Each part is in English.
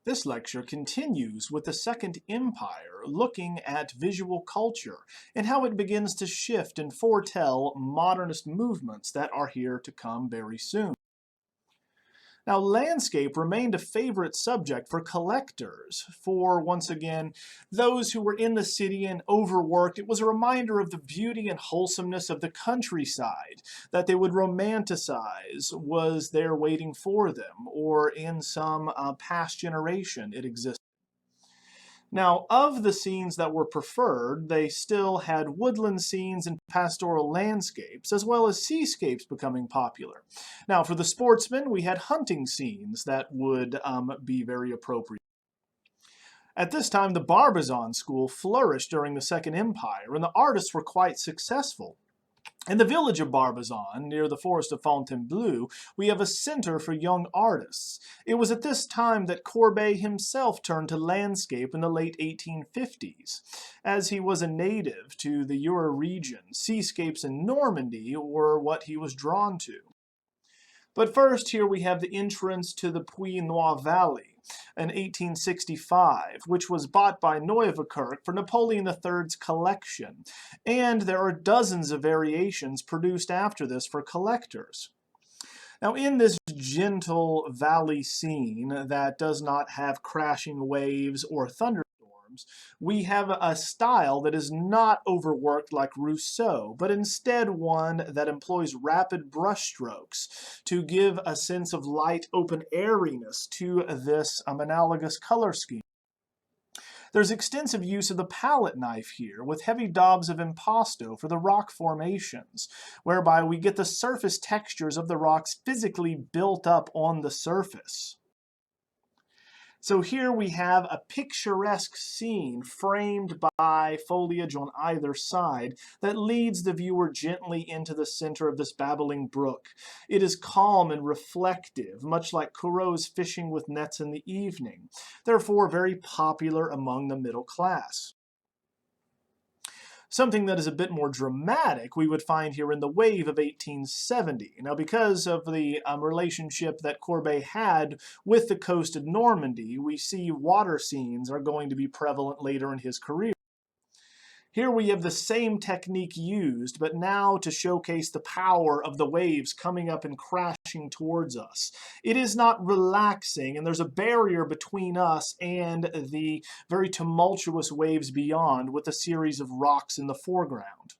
This lecture continues with the Second Empire, looking at visual culture and how it begins to shift and foretell modernist movements that are here to come very soon. Now, landscape remained a favorite subject for collectors. For, once again, those who were in the city and overworked, it was a reminder of the beauty and wholesomeness of the countryside that they would romanticize was there waiting for them, or in some past generation it existed. Now, of the scenes that were preferred, they still had woodland scenes and pastoral landscapes, as well as seascapes becoming popular. Now, for the sportsmen, we had hunting scenes that would be very appropriate. At this time, the Barbizon school flourished during the Second Empire, and the artists were quite successful. In the village of Barbizon, near the forest of Fontainebleau, we have a center for young artists. It was at this time that Courbet himself turned to landscape in the late 1850s. As he was a native to the Eure region, seascapes in Normandy were what he was drawn to. But first, here we have the entrance to the Puy-Noir Valley in 1865, which was bought by Neuwerkerk for Napoleon III's collection, and there are dozens of variations produced after this for collectors. Now, in this gentle valley scene that does not have crashing waves or thunderstorms, we have a style that is not overworked like Rousseau, but instead one that employs rapid brushstrokes to give a sense of light, open airiness to this analogous color scheme. There's extensive use of the palette knife here, with heavy daubs of impasto for the rock formations, whereby we get the surface textures of the rocks physically built up on the surface. So here we have a picturesque scene framed by foliage on either side that leads the viewer gently into the center of this babbling brook. It is calm and reflective, much like Corot's fishing with nets in the evening, therefore very popular among the middle class. Something that is a bit more dramatic we would find here in the wave of 1870. Now, because of the relationship that Courbet had with the coast of Normandy, we see water scenes are going to be prevalent later in his career. Here we have the same technique used, but now to showcase the power of the waves coming up and crashing towards us. It is not relaxing, and there's a barrier between us and the very tumultuous waves beyond, with a series of rocks in the foreground.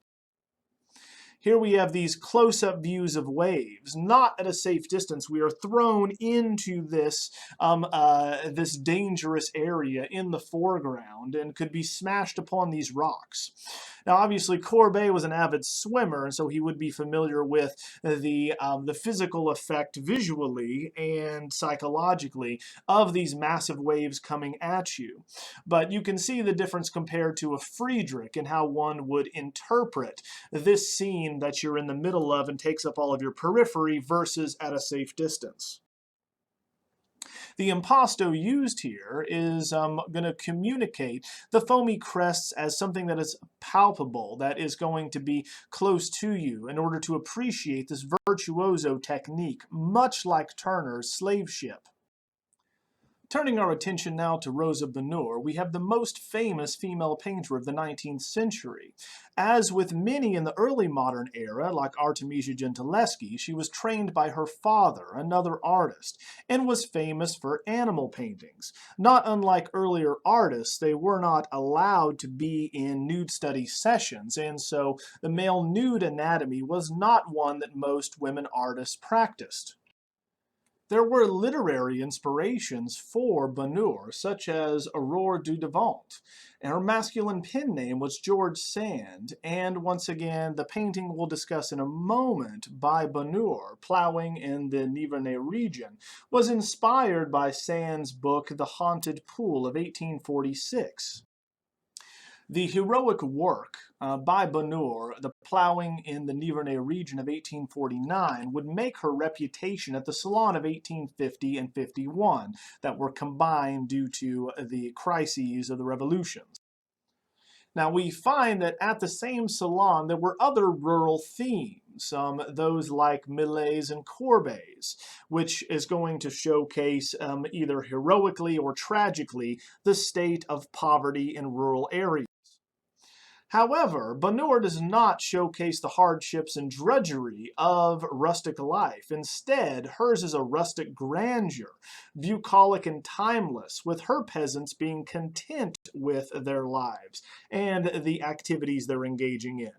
Here we have these close-up views of waves. Not at a safe distance. We are thrown into this, this dangerous area in the foreground and could be smashed upon these rocks. Now, obviously, Courbet was an avid swimmer, and so he would be familiar with the physical effect visually and psychologically of these massive waves coming at you. But you can see the difference compared to a Friedrich and how one would interpret this scene that you're in the middle of and takes up all of your periphery versus at a safe distance. The impasto used here is going to communicate the foamy crests as something that is palpable, that is going to be close to you in order to appreciate this virtuoso technique, much like Turner's Slave Ship. Turning our attention now to Rosa Bonheur, we have the most famous female painter of the 19th century. As with many in the early modern era, like Artemisia Gentileschi, she was trained by her father, another artist, and was famous for animal paintings. Not unlike earlier artists, they were not allowed to be in nude study sessions, and so the male nude anatomy was not one that most women artists practiced. There were literary inspirations for Bonheur, such as Aurore du Devant. Her masculine pen name was George Sand, and once again, the painting we'll discuss in a moment by Bonheur, Plowing in the Nivernais region, was inspired by Sand's book The Haunted Pool of 1846. The heroic work by Bonheur, The Plowing in the Nivernais region of 1849, would make her reputation at the Salon of 1850 and 51 that were combined due to the crises of the revolutions. Now we find that at the same salon there were other rural themes, those like Millet's and Courbet's, which is going to showcase either heroically or tragically the state of poverty in rural areas. However, Bonheur does not showcase the hardships and drudgery of rustic life. Instead, hers is a rustic grandeur, bucolic and timeless, with her peasants being content with their lives and the activities they're engaging in.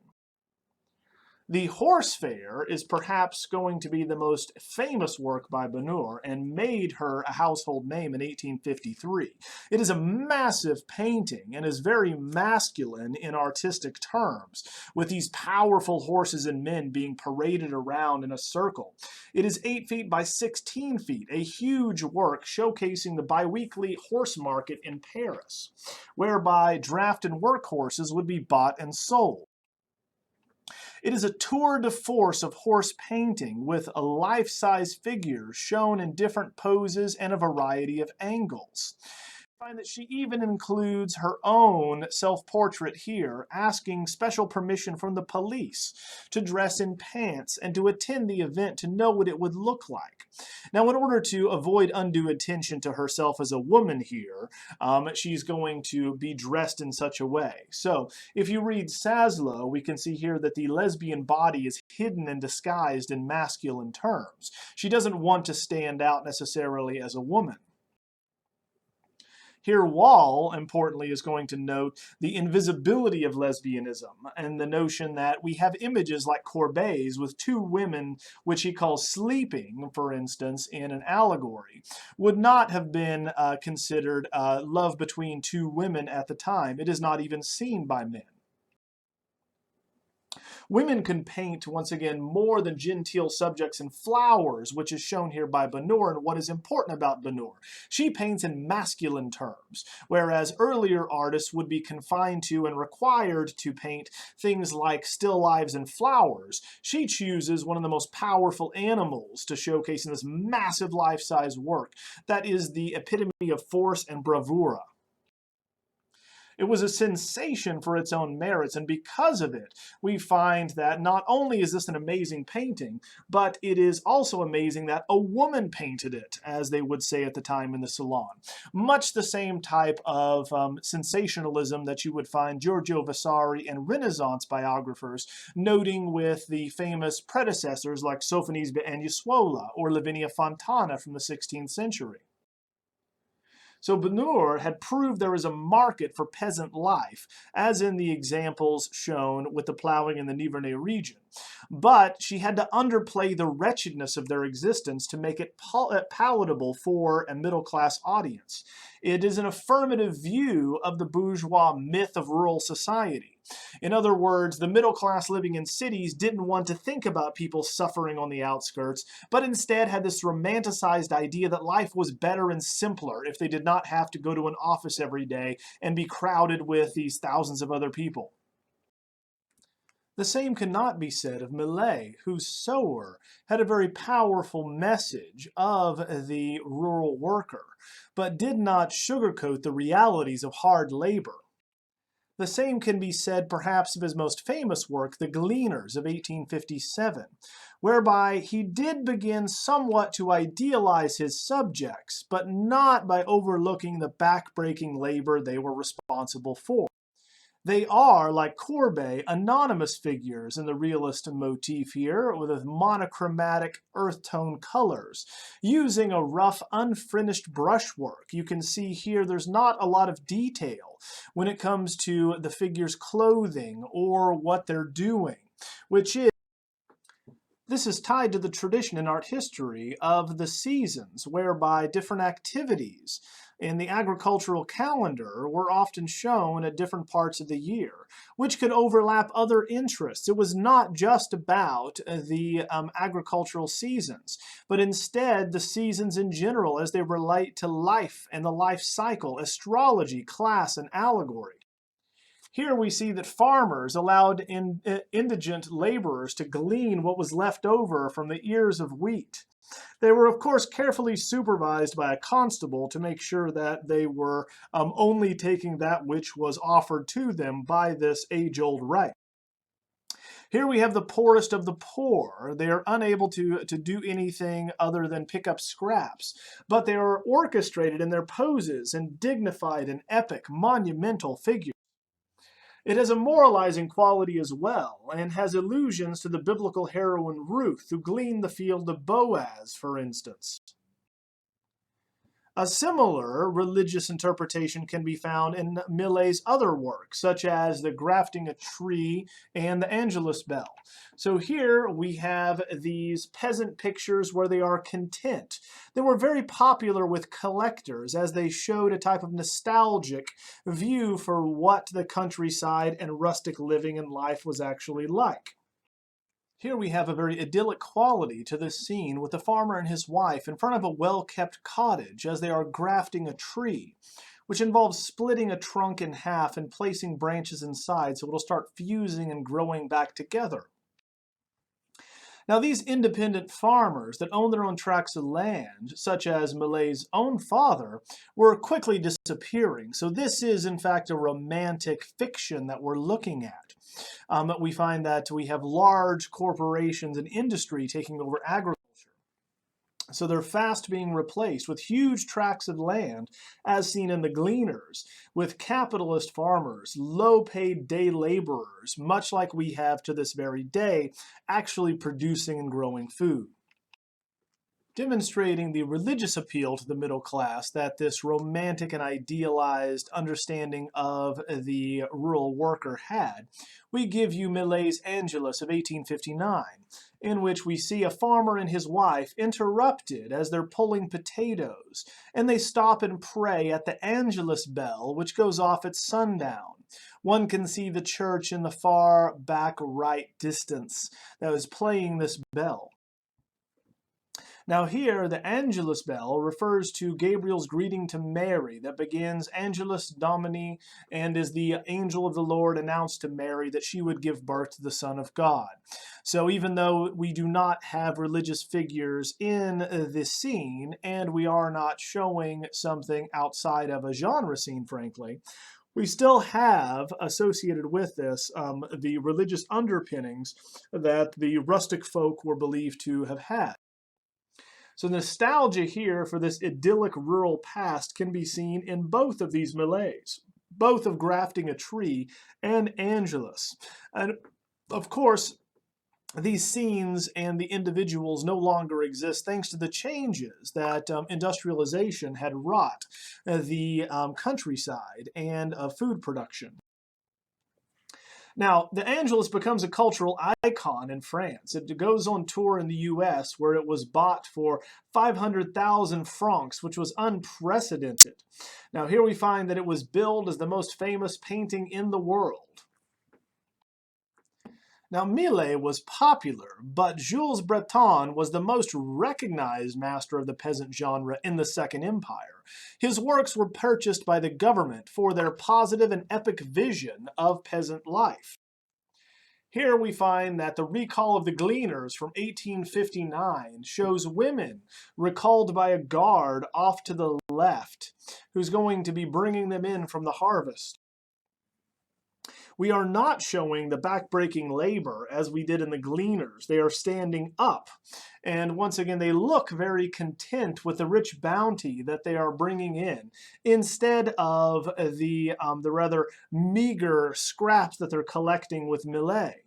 The Horse Fair is perhaps going to be the most famous work by Bonheur and made her a household name in 1853. It is a massive painting and is very masculine in artistic terms, with these powerful horses and men being paraded around in a circle. It is 8 feet by 16 feet, a huge work showcasing the biweekly horse market in Paris, whereby draft and work horses would be bought and sold. It is a tour de force of horse painting with a life-size figures shown in different poses and a variety of angles. Find that she even includes her own self-portrait here, asking special permission from the police to dress in pants and to attend the event to know what it would look like. Now, in order to avoid undue attention to herself as a woman here, she's going to be dressed in such a way. So, if you read Saslo, we can see here that the lesbian body is hidden and disguised in masculine terms. She doesn't want to stand out necessarily as a woman. Here, Wall, importantly, is going to note the invisibility of lesbianism and the notion that we have images like Courbet's with two women, which he calls sleeping, for instance, in an allegory, would not have been considered love between two women at the time. It is not even seen by men. Women can paint, once again, more than genteel subjects and flowers, which is shown here by Bonheur, and what is important about Bonheur. She paints in masculine terms, whereas earlier artists would be confined to and required to paint things like still lives and flowers. She chooses one of the most powerful animals to showcase in this massive life-size work. That is the epitome of force and bravura. It was a sensation for its own merits, and because of it, we find that not only is this an amazing painting, but it is also amazing that a woman painted it, as they would say at the time in the Salon. Much the same type of sensationalism that you would find Giorgio Vasari and Renaissance biographers noting with the famous predecessors like Sophonisbe Agneswola or Lavinia Fontana from the 16th century. So Bonheur had proved there is a market for peasant life, as in the examples shown with the plowing in the Nivernais region. But she had to underplay the wretchedness of their existence to make it palatable for a middle-class audience. It is an affirmative view of the bourgeois myth of rural society. In other words, the middle class living in cities didn't want to think about people suffering on the outskirts, but instead had this romanticized idea that life was better and simpler if they did not have to go to an office every day and be crowded with these thousands of other people. The same cannot be said of Millet, whose Sower had a very powerful message of the rural worker, but did not sugarcoat the realities of hard labor. The same can be said perhaps of his most famous work, The Gleaners of 1857, whereby he did begin somewhat to idealize his subjects, but not by overlooking the back-breaking labor they were responsible for. They are, like Courbet, anonymous figures in the realist motif here, with monochromatic earth tone colors, using a rough, unfinished brushwork. You can see here there's not a lot of detail when it comes to the figures' clothing or what they're doing, this is tied to the tradition in art history of the seasons, whereby different activities in the agricultural calendar were often shown at different parts of the year, which could overlap other interests. It was not just about the agricultural seasons, but instead the seasons in general as they relate to life and the life cycle, astrology, class, and allegory. Here we see that farmers allowed indigent laborers to glean what was left over from the ears of wheat. They were, of course, carefully supervised by a constable to make sure that they were only taking that which was offered to them by this age-old right. Here we have the poorest of the poor. They are unable to do anything other than pick up scraps, but they are orchestrated in their poses and dignified and epic, monumental figures. It has a moralizing quality as well, and has allusions to the biblical heroine Ruth, who gleaned the field of Boaz, for instance. A similar religious interpretation can be found in Millet's other works, such as the grafting a tree and the Angelus bell. So here we have these peasant pictures where they are content. They were very popular with collectors as they showed a type of nostalgic view for what the countryside and rustic living and life was actually like. Here we have a very idyllic quality to this scene with the farmer and his wife in front of a well-kept cottage as they are grafting a tree, which involves splitting a trunk in half and placing branches inside so it'll start fusing and growing back together. Now, these independent farmers that own their own tracts of land, such as Millet's own father, were quickly disappearing. So this is, in fact, a romantic fiction that we're looking at. We find that we have large corporations and industry taking over agriculture. So they're fast being replaced with huge tracts of land, as seen in the Gleaners, with capitalist farmers, low-paid day laborers, much like we have to this very day, actually producing and growing food. Demonstrating the religious appeal to the middle class that this romantic and idealized understanding of the rural worker had, we give you Millet's Angelus of 1859, in which we see a farmer and his wife interrupted as they're pulling potatoes, and they stop and pray at the Angelus bell, which goes off at sundown. One can see the church in the far back right distance that is playing this bell. Now here, the Angelus bell refers to Gabriel's greeting to Mary that begins Angelus Domini and is the angel of the Lord announced to Mary that she would give birth to the Son of God. So even though we do not have religious figures in this scene, and we are not showing something outside of a genre scene, frankly, we still have associated with this the religious underpinnings that the rustic folk were believed to have had. So nostalgia here for this idyllic rural past can be seen in both of these Millets, both of grafting a tree and Angelus. And of course, these scenes and the individuals no longer exist thanks to the changes that industrialization had wrought the countryside and food production. Now, the Angelus becomes a cultural icon in France. It goes on tour in the US, where it was bought for 500,000 francs, which was unprecedented. Now, here we find that it was billed as the most famous painting in the world. Now, Millet was popular, but Jules Breton was the most recognized master of the peasant genre in the Second Empire. His works were purchased by the government for their positive and epic vision of peasant life. Here we find that the recall of the Gleaners from 1859 shows women recalled by a guard off to the left, who's going to be bringing them in from the harvest. We are not showing the backbreaking labor as we did in the Gleaners. They are standing up. And once again, they look very content with the rich bounty that they are bringing in, instead of the rather meager scraps that they're collecting with Millet.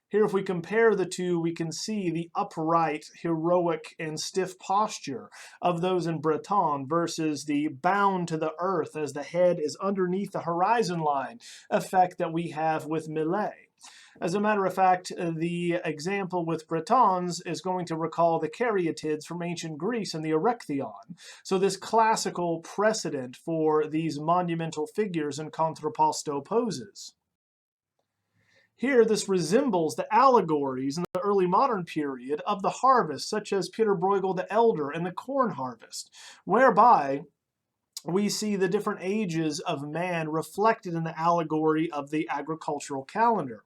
Here, if we compare the two, we can see the upright, heroic, and stiff posture of those in Breton versus the bound to the earth as the head is underneath the horizon line effect that we have with Millet. As a matter of fact, the example with Bretons is going to recall the caryatids from ancient Greece and the Erechtheion. So this classical precedent for these monumental figures in contrapposto poses. Here, this resembles the allegories in the early modern period of the harvest, such as Peter Bruegel the Elder and the corn harvest, whereby we see the different ages of man reflected in the allegory of the agricultural calendar.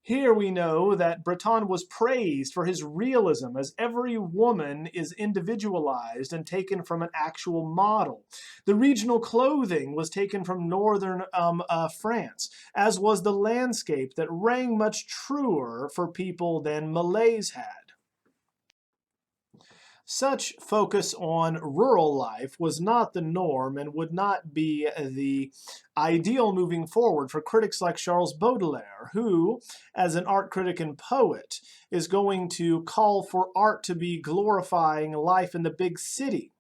Here we know that Breton was praised for his realism, as every woman is individualized and taken from an actual model. The regional clothing was taken from northern France, as was the landscape that rang much truer for people than Malays had. Such focus on rural life was not the norm and would not be the ideal moving forward for critics like Charles Baudelaire, who, as an art critic and poet, is going to call for art to be glorifying life in the big city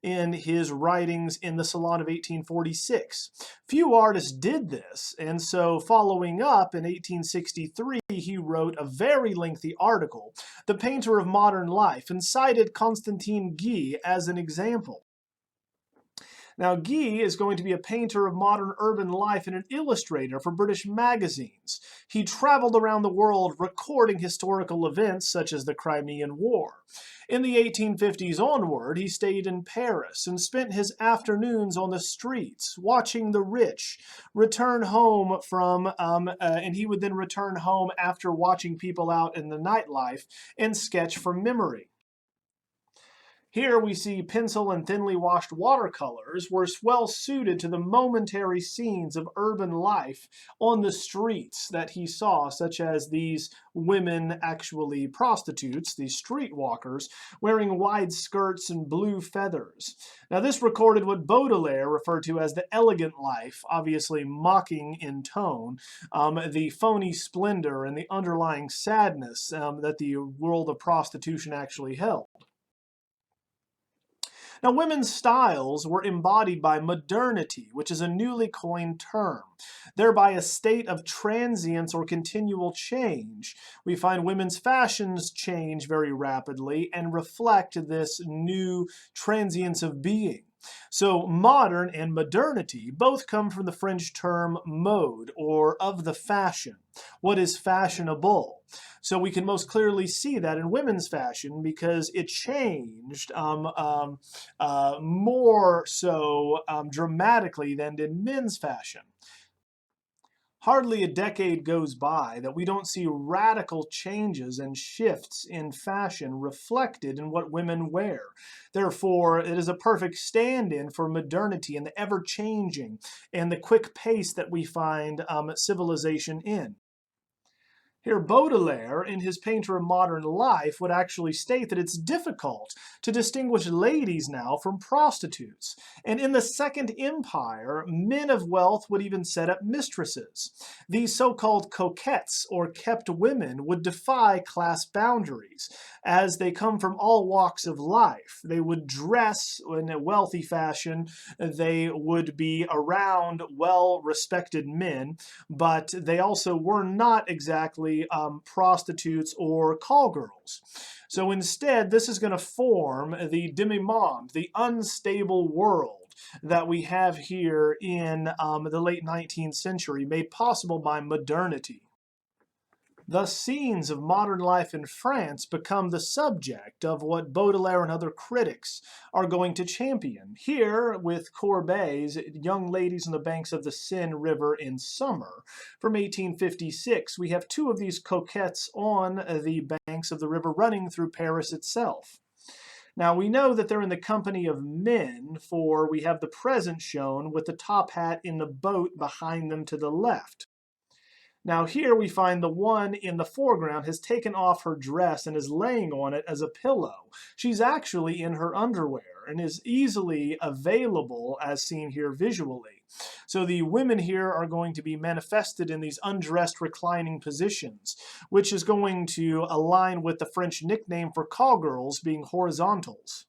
in his writings in the Salon of 1846. Few artists did this, and so following up in 1863, he wrote a very lengthy article, The Painter of Modern Life, and cited Constantin Guy as an example. Now, Guy is going to be a painter of modern urban life and an illustrator for British magazines. He traveled around the world recording historical events such as the Crimean War. In the 1850s onward, he stayed in Paris and spent his afternoons on the streets, watching the rich return home and he would then return home after watching people out in the nightlife and sketch from memory. Here we see pencil and thinly washed watercolors were well suited to the momentary scenes of urban life on the streets that he saw, such as these women, actually prostitutes, these streetwalkers, wearing wide skirts and blue feathers. Now this recorded what Baudelaire referred to as the elegant life, obviously mocking in tone, the phony splendor and the underlying sadness that the world of prostitution actually held. Now, women's styles were embodied by modernity, which is a newly coined term. Thereby a state of transience or continual change. We find women's fashions change very rapidly and reflect this new transience of being. So modern and modernity both come from the French term mode, or of the fashion. What is fashionable? So we can most clearly see that in women's fashion because it changed more so dramatically than in men's fashion. Hardly a decade goes by that we don't see radical changes and shifts in fashion reflected in what women wear. Therefore, it is a perfect stand-in for modernity and the ever-changing and the quick pace that we find civilization in. Here, Baudelaire, in his Painter of Modern Life, would actually state that it's difficult to distinguish ladies now from prostitutes. And in the Second Empire, men of wealth would even set up mistresses. These so-called coquettes, or kept women, would defy class boundaries, as they come from all walks of life. They would dress in a wealthy fashion, they would be around well-respected men, but they also were not exactly prostitutes or call girls. So instead, this is going to form the demi-monde, the unstable world that we have here in the late 19th century, made possible by modernity. Thus, scenes of modern life in France become the subject of what Baudelaire and other critics are going to champion. Here, with Courbet's Young Ladies on the Banks of the Seine River in Summer, from 1856, we have two of these coquettes on the banks of the river running through Paris itself. Now, we know that they're in the company of men, for we have the present shown with the top hat in the boat behind them to the left. Now here we find the one in the foreground has taken off her dress and is laying on it as a pillow. She's actually in her underwear and is easily available as seen here visually. So the women here are going to be manifested in these undressed reclining positions, which is going to align with the French nickname for call girls being horizontals.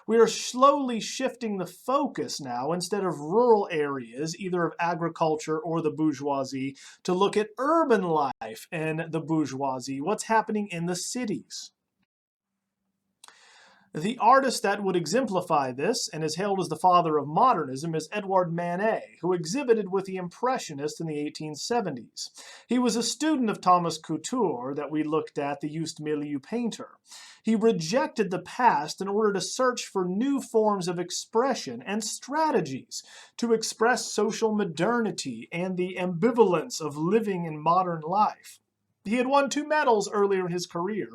We are slowly shifting the focus now, instead of rural areas, either of agriculture or the bourgeoisie, to look at urban life and the bourgeoisie, what's happening in the cities. The artist that would exemplify this, and is hailed as the father of modernism, is Edouard Manet, who exhibited with the Impressionists in the 1870s. He was a student of Thomas Couture that we looked at, the juste milieu painter. He rejected the past in order to search for new forms of expression and strategies to express social modernity and the ambivalence of living in modern life. He had won 2 medals earlier in his career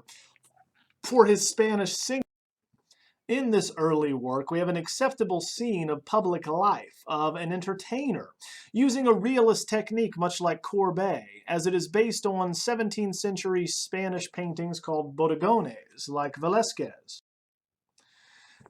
for his Spanish singing. In this early work, we have an acceptable scene of public life, of an entertainer, using a realist technique much like Courbet, as it is based on 17th century Spanish paintings called bodegones, like Velázquez.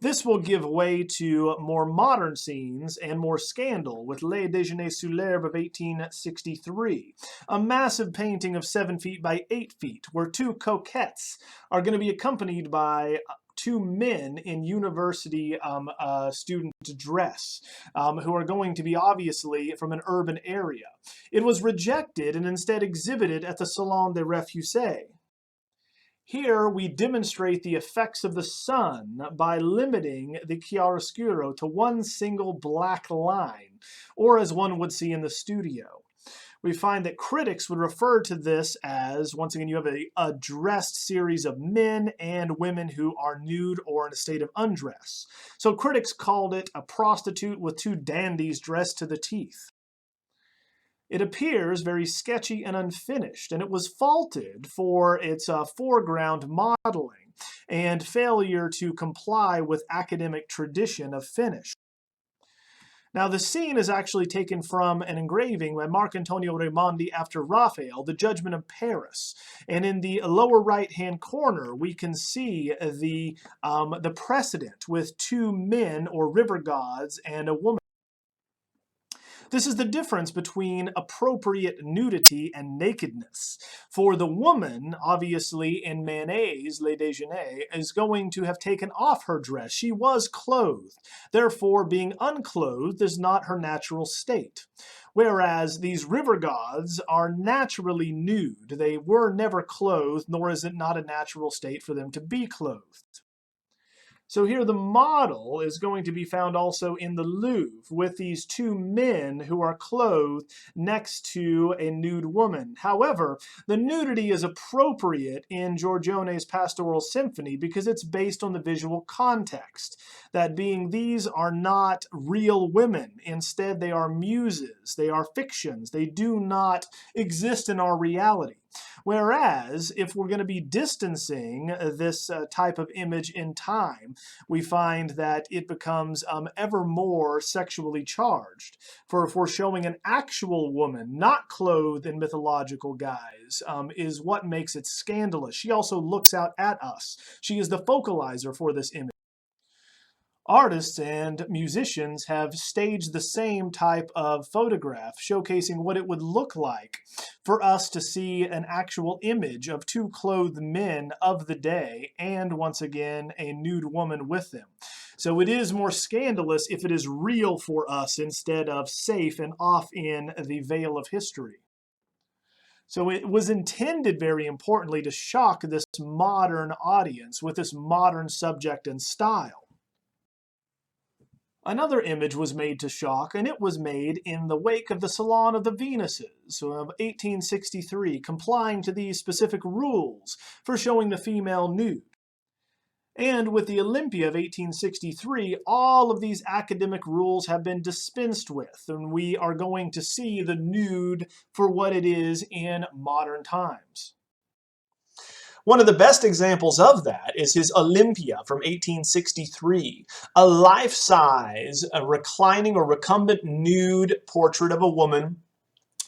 This will give way to more modern scenes and more scandal with Les Déjeuners sous l'herbe of 1863, a massive painting of 7 feet by 8 feet, where 2 coquettes are going to be accompanied by 2 men in university student dress, who are going to be obviously from an urban area. It was rejected and instead exhibited at the Salon des Réfugiés. Here we demonstrate the effects of the sun by limiting the chiaroscuro to one single black line, or as one would see in the studio. We find that critics would refer to this as, once again, you have a dressed series of men and women who are nude or in a state of undress. So critics called it a prostitute with 2 dandies dressed to the teeth. It appears very sketchy and unfinished, and it was faulted for its foreground modeling and failure to comply with academic tradition of finish. Now, the scene is actually taken from an engraving by Marcantonio Raimondi after Raphael, The Judgment of Paris. And in the lower right-hand corner, we can see the precedent with 2 men or river gods and a woman. This is the difference between appropriate nudity and nakedness. For the woman, obviously, in Manet's Les Déjeuners, is going to have taken off her dress. She was clothed. Therefore, being unclothed is not her natural state. Whereas these river gods are naturally nude. They were never clothed, nor is it not a natural state for them to be clothed. So here the model is going to be found also in the Louvre with these 2 men who are clothed next to a nude woman. However, the nudity is appropriate in Giorgione's Pastoral Symphony because it's based on the visual context. That being, these are not real women. Instead, they are muses. They are fictions. They do not exist in our reality. Whereas, if we're going to be distancing this type of image in time, we find that it becomes ever more sexually charged. For if we're showing an actual woman not clothed in mythological guise, is what makes it scandalous. She also looks out at us. She is the focalizer for this image. Artists and musicians have staged the same type of photograph, showcasing what it would look like for us to see an actual image of 2 clothed men of the day and, once again, a nude woman with them. So it is more scandalous if it is real for us instead of safe and off in the veil of history. So it was intended, very importantly, to shock this modern audience with this modern subject and style. Another image was made to shock, and it was made in the wake of the Salon of the Venuses of 1863, complying to these specific rules for showing the female nude. And with the Olympia of 1863, all of these academic rules have been dispensed with, and we are going to see the nude for what it is in modern times. One of the best examples of that is his Olympia from 1863, a life-size, reclining or recumbent nude portrait of a woman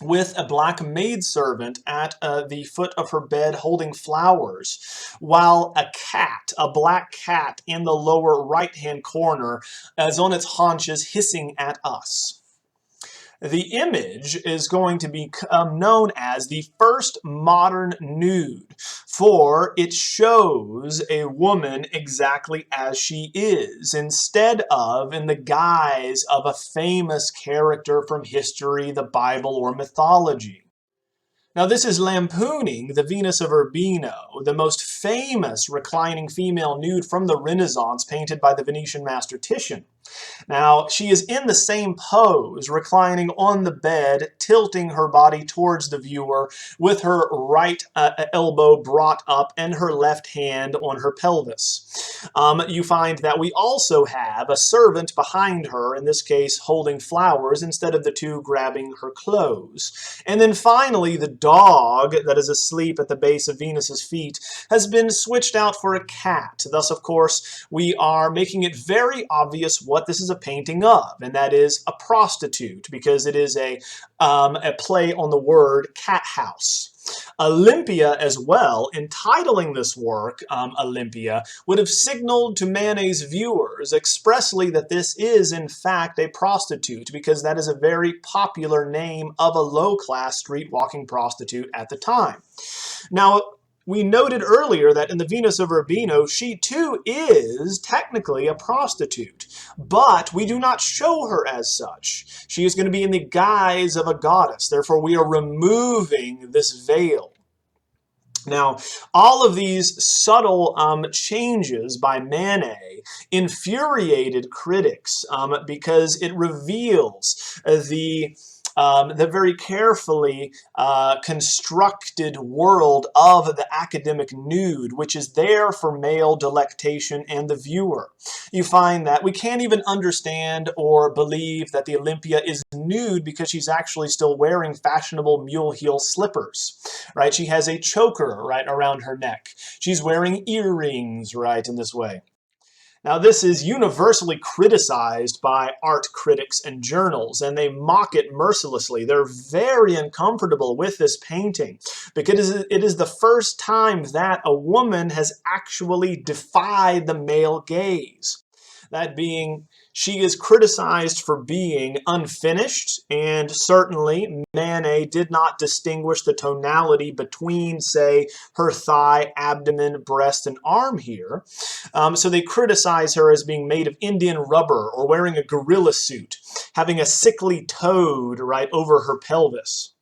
with a black maidservant at the foot of her bed holding flowers, while a black cat in the lower right-hand corner is on its haunches hissing at us. The image is going to become known as the first modern nude, for it shows a woman exactly as she is, instead of in the guise of a famous character from history, the Bible, or mythology. Now this is lampooning the Venus of Urbino, the most famous reclining female nude from the Renaissance painted by the Venetian master Titian. Now, she is in the same pose, reclining on the bed, tilting her body towards the viewer with her right elbow brought up and her left hand on her pelvis. You find that we also have a servant behind her, in this case holding flowers instead of the two grabbing her clothes. And then finally, the dog that is asleep at the base of Venus's feet has been switched out for a cat. Thus, of course, we are making it very obvious what this is a painting of, and that is a prostitute, because it is a play on the word cat house. Olympia as well, entitling this work Olympia, would have signaled to Manet's viewers expressly that this is in fact a prostitute, because that is a very popular name of a low-class street-walking prostitute at the time. Now, we noted earlier that in the Venus of Urbino, she too is technically a prostitute, but we do not show her as such. She is going to be in the guise of a goddess. Therefore, we are removing this veil. Now, all of these subtle changes by Manet infuriated critics because it reveals the very carefully constructed world of the academic nude, which is there for male delectation and the viewer. You find that we can't even understand or believe that the Olympia is nude because she's actually still wearing fashionable mule heel slippers, right? She has a choker right around her neck. She's wearing earrings, right, in this way. Now, this is universally criticized by art critics and journals, and they mock it mercilessly. They're very uncomfortable with this painting because it is the first time that a woman has actually defied the male gaze. That being, she is criticized for being unfinished, and certainly Manet did not distinguish the tonality between, say, her thigh, abdomen, breast, and arm here. So they criticize her as being made of Indian rubber or wearing a gorilla suit, having a sickly toad right over her pelvis.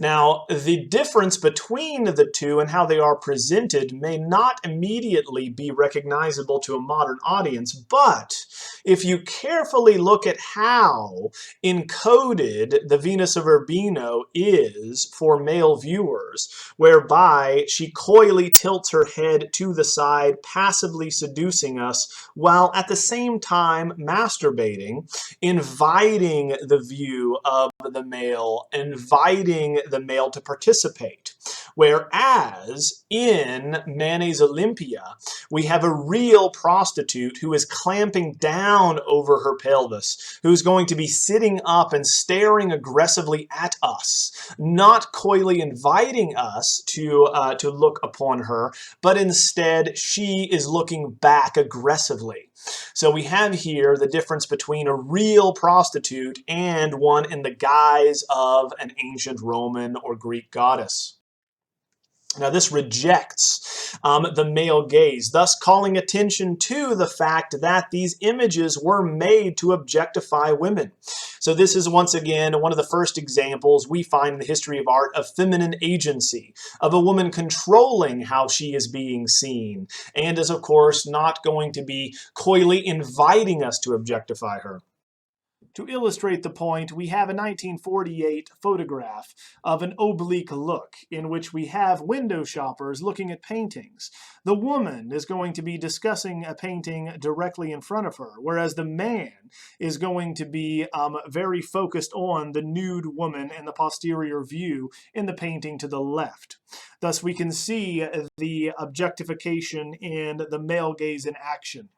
Now, the difference between the two and how they are presented may not immediately be recognizable to a modern audience, but if you carefully look at how encoded the Venus of Urbino is for male viewers, whereby she coyly tilts her head to the side, passively seducing us, while at the same time masturbating, inviting the view of the male, inviting the male to participate. Whereas in Manet's Olympia, we have a real prostitute who is clamping down over her pelvis, who's going to be sitting up and staring aggressively at us, not coyly inviting us to look upon her, but instead she is looking back aggressively. So we have here the difference between a real prostitute and one in the guise of an ancient Roman or Greek goddess. Now, this rejects the male gaze, thus calling attention to the fact that these images were made to objectify women. So this is once again one of the first examples we find in the history of art of feminine agency, of a woman controlling how she is being seen, and is of course not going to be coyly inviting us to objectify her. To illustrate the point, we have a 1948 photograph of an oblique look in which we have window shoppers looking at paintings. The woman is going to be discussing a painting directly in front of her, whereas the man is going to be very focused on the nude woman in the posterior view in the painting to the left. Thus, we can see the objectification in the male gaze in action.